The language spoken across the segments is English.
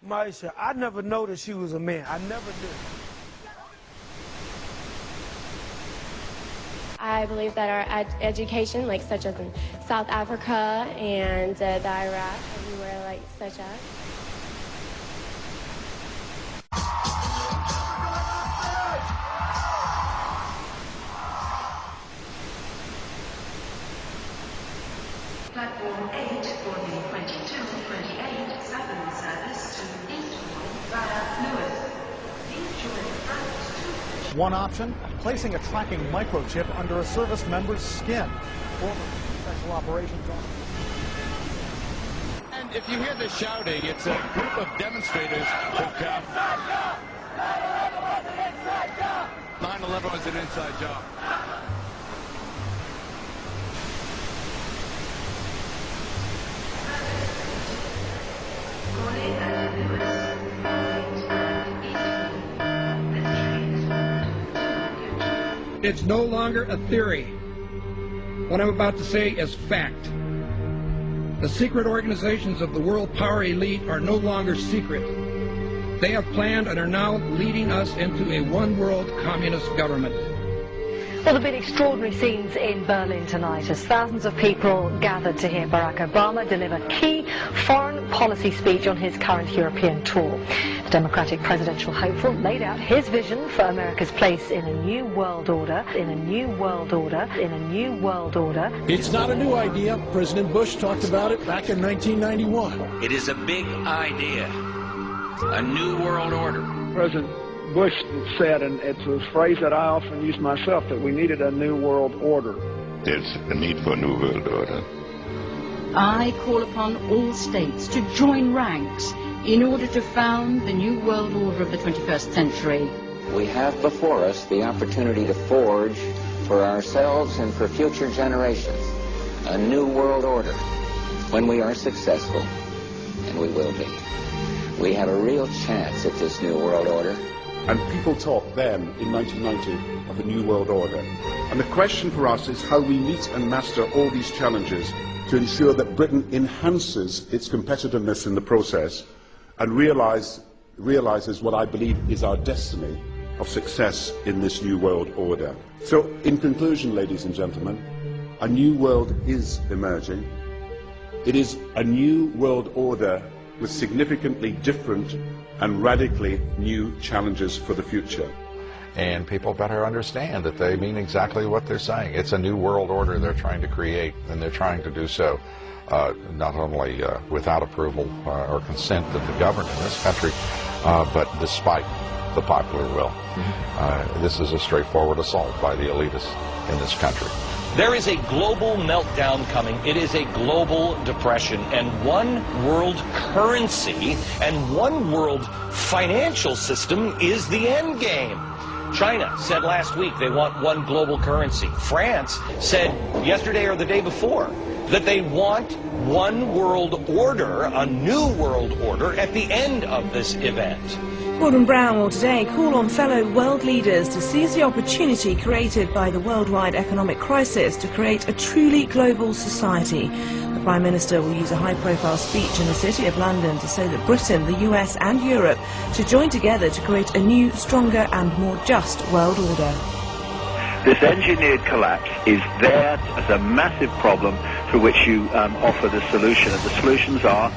Maisha, I never noticed she was a man. I never did. I believe that our education, like such as in South Africa and the Iraq, everywhere like such as. Platform 8 for the 2228 Southern service to Eastbourne via Lewis. Please join the One option, placing a tracking microchip under a service member's skin. Former Special Operations Officer. And if you hear the shouting, it's a group of demonstrators who come. 9/11 was an inside job. It's no longer a theory. What I'm about to say is fact. The secret organizations of the world power elite are no longer secret. They have planned and are now leading us into a one-world communist government. Well, there have been extraordinary scenes in Berlin tonight as thousands of people gathered to hear Barack Obama deliver key foreign policy speech on his current European tour. The Democratic presidential hopeful laid out his vision for America's place in a new world order, in a new world order, in a new world order. It's not a new idea. President Bush talked about it back in 1991. It is a big idea, a new world order. President Bush said, and it's a phrase that I often use myself, that we needed a new world order. There's a need for a new world order. I call upon all states to join ranks in order to found the new world order of the 21st century. We have before us the opportunity to forge for ourselves and for future generations a new world order. When we are successful, and we will be, we have a real chance at this new world order. And people talked then, in 1990, of a new world order. And the question for us is how we meet and master all these challenges to ensure that Britain enhances its competitiveness in the process and realizes what I believe is our destiny of success in this new world order. So, in conclusion, ladies and gentlemen, a new world is emerging. It is a new world order with significantly different and radically new challenges for the future. And people better understand that they mean exactly what they're saying. It's a new world order they're trying to create, and they're trying to do so not only without approval or consent of the governed in this country, but despite the popular will. This is a straightforward assault by the elitists in this country. There is a global meltdown coming. It is a global depression, and one world currency and one world financial system is the end game. China said last week they want one global currency. France said yesterday or the day before that they want one world order, a new world order, at the end of this event. Gordon Brown will today call on fellow world leaders to seize the opportunity created by the worldwide economic crisis to create a truly global society. The Prime Minister will use a high-profile speech in the City of London to say that Britain, the US and Europe should join together to create a new, stronger and more just world order. This engineered collapse is there as a massive problem for which you offer the solution, and the solutions are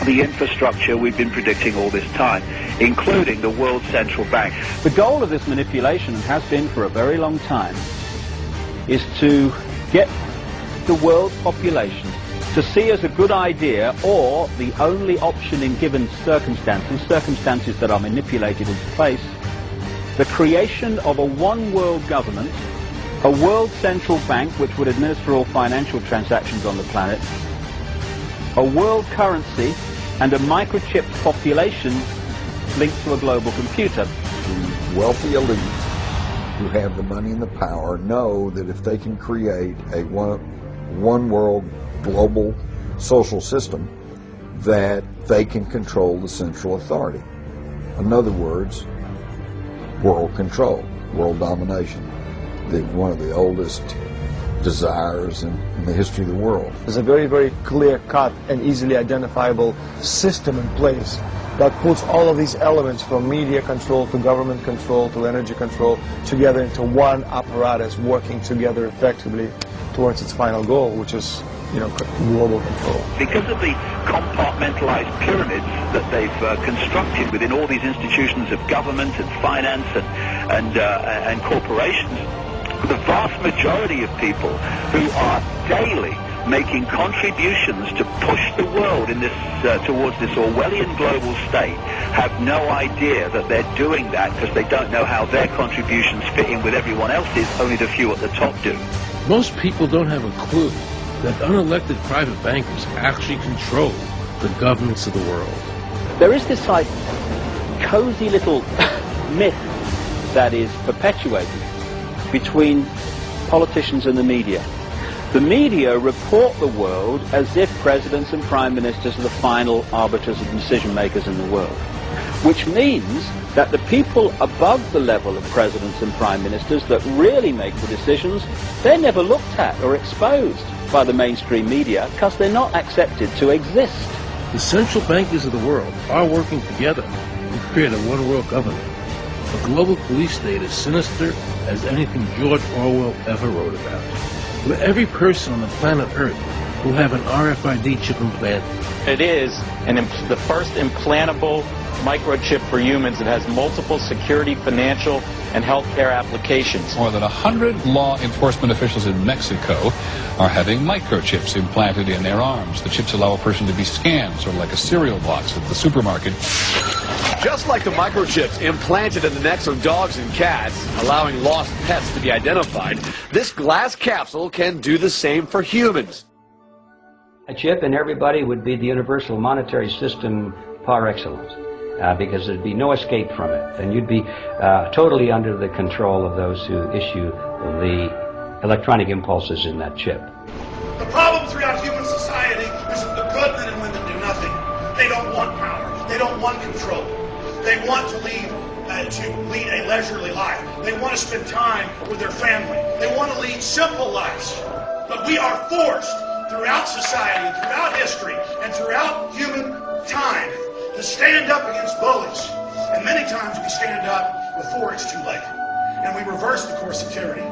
the infrastructure we've been predicting all this time, including the World Central Bank. The goal of this manipulation, and has been for a very long time, is to get the world population to see as a good idea, or the only option in given circumstances that are manipulated into place, the creation of a one-world government, a world central bank which would administer all financial transactions on the planet, a world currency, and a microchipped population linked to a global computer. The wealthy elite who have the money and the power know that if they can create a one world global social system, that they can control the central authority. In other words, world control, world domination, one of the oldest desires in the history of the world. There's a very, very clear-cut and easily identifiable system in place that puts all of these elements from media control to government control to energy control together into one apparatus working together effectively towards its final goal, which is, global control. Because of the compartmentalized pyramids that they've constructed within all these institutions of government and finance and corporations, the vast majority of people who are daily making contributions to push the world in this towards this Orwellian global state have no idea that they're doing that because they don't know how their contributions fit in with everyone else's. Only the few at the top do. Most people don't have a clue that unelected private bankers actually control the governments of the world. There is this cozy little myth that is perpetuated between politicians and the media. The media report the world as if presidents and prime ministers are the final arbiters and decision makers in the world, which means that the people above the level of presidents and prime ministers that really make the decisions, they're never looked at or exposed by the mainstream media because they're not accepted to exist. The central bankers of the world are working together to create a one-world government. A global police state as sinister as anything George Orwell ever wrote about, where every person on the planet Earth will have an RFID chip implanted. It is the first implantable microchip for humans that has multiple security, financial, and healthcare applications. More than 100 law enforcement officials in Mexico are having microchips implanted in their arms. The chips allow a person to be scanned, sort of like a cereal box at the supermarket. Just like the microchips implanted in the necks of dogs and cats, allowing lost pets to be identified, this glass capsule can do the same for humans. A chip in everybody would be the universal monetary system par excellence, because there'd be no escape from it, and you'd be totally under the control of those who issue the electronic impulses in that chip. The problem throughout human society is that the good men and women do nothing. They don't want power. They don't want control. They want to lead a leisurely life. They want to spend time with their family. They want to lead simple lives. But we are forced throughout society, throughout history, and throughout human time to stand up against bullies. And many times we stand up before it's too late. And we reverse the course of tyranny.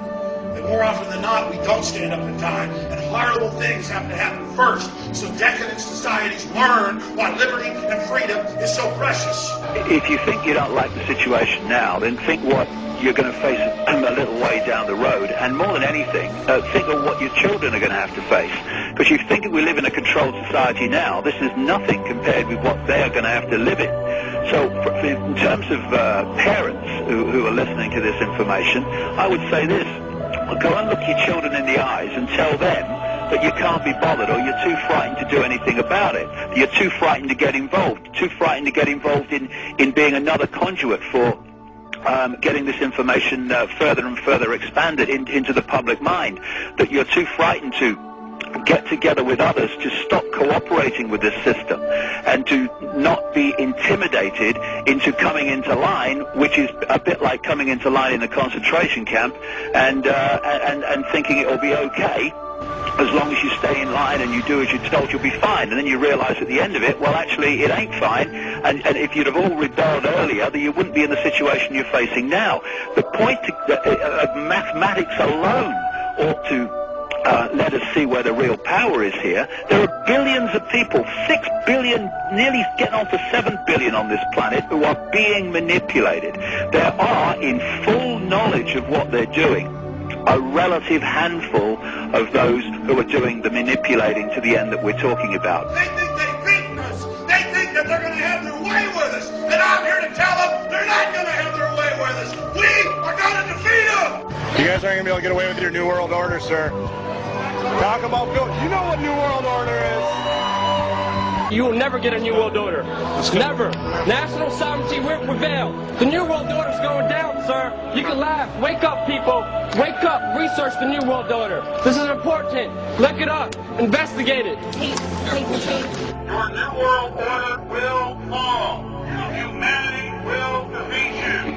But more often than not, we don't stand up in time, and horrible things have to happen first, so decadent societies learn why liberty and freedom is so precious. If you think you don't like the situation now, then think what you're going to face a little way down the road, and more than anything, think of what your children are going to have to face. Because you think we live in a controlled society now, this is nothing compared with what they are going to have to live in. So in terms of parents who are listening to this information, I would say this: go and look your children in the eyes and tell them that you can't be bothered, or you're too frightened to do anything about it. You're too frightened to get involved, in being another conduit for getting this information further and further expanded into the public mind, that you're too frightened to get together with others to stop cooperating with this system and to not be intimidated into coming into line, which is a bit like coming into line in a concentration camp and thinking it will be okay. As long as you stay in line and you do as you're told, you'll be fine. And then you realize at the end of it, well, actually, it ain't fine. And if you'd have all rebelled earlier, then you wouldn't be in the situation you're facing now. The point of mathematics alone ought to let us see where the real power is here. There are billions of people, 6 billion, nearly getting on to 7 billion on this planet, who are being manipulated. There are, in full knowledge of what they're doing, a relative handful of those who are doing the manipulating to the end that we're talking about. They think they've beaten us. They think that they're going to have their way with us. And I'm here to tell them they're not going to have their way with us. We are going to defeat them. You guys aren't going to be able to get away with your New World Order, sir. Talk about Bill. You know what New World Order is. You will never get a New World Order. Never. National sovereignty will prevail. The New World Order is going down, sir. You can laugh. Wake up, people. Wake up. Research the New World Order. This is important. Look it up. Investigate it. Your New World Order will fall. Humanity will defeat you.